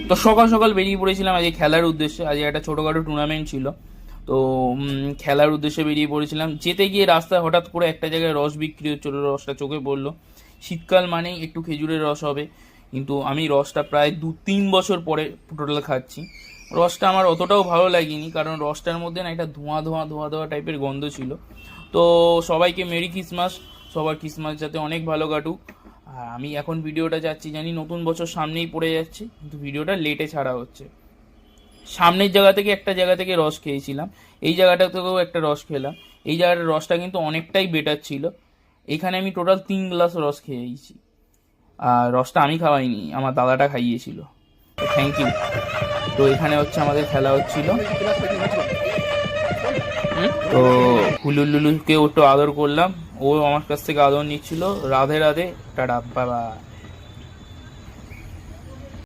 তো সকাল সকাল বেরিয়ে পড়েছিলাম আজকে খেলার উদ্দেশ্যে। আজকে একটা ছোটোখাটো টুর্নামেন্ট ছিল, তো খেলার উদ্দেশ্যে বেরিয়ে পড়েছিলাম। যেতে গিয়ে রাস্তায় হঠাৎ করে একটা জায়গায় রস বিক্রি হচ্ছিল, রসটা চোখে পড়লো। শীতকাল মানেই একটু খেজুরের রস হবে, কিন্তু আমি রসটা প্রায় 2-3 বছর পরে টোটাল খাচ্ছি। রসটা আমার অতটাও ভালো লাগেনি, কারণ রসটার মধ্যে না একটা ধোঁয়া ধোঁয়া ধোঁয়া ধোঁয়া টাইপের গন্ধ ছিল। তো সবাইকে মেরি ক্রিসমাস, সবার ক্রিসমাস যাতে অনেক ভালো কাটুক। আর আমি এখন ভিডিওটা যাচ্ছি, জানি নতুন বছর সামনেই পড়ে যাচ্ছে, কিন্তু ভিডিওটা লেটে ছাড়া হচ্ছে। সামনের জায়গা থেকে একটা জায়গা থেকে রস খেয়েছিলাম, এই জায়গাটা থেকেও একটা রস খেলাম। এই জায়গাটার রসটা কিন্তু অনেকটাই বেটার ছিল। এখানে আমি টোটাল 3 গ্লাস রস খেয়েছি। আর রসটা আমি খাওয়াইনি, আমার দাদাটা খাইয়েছিল। Thank you. তো এখানে হচ্ছে আমাদের খেলা হচ্ছিল। তো হুলুলুলুকে একটু আদর করলাম, ও আমার কাছ থেকে আদর নিচ্ছিল। Radhe Radhe, tata, bye bye.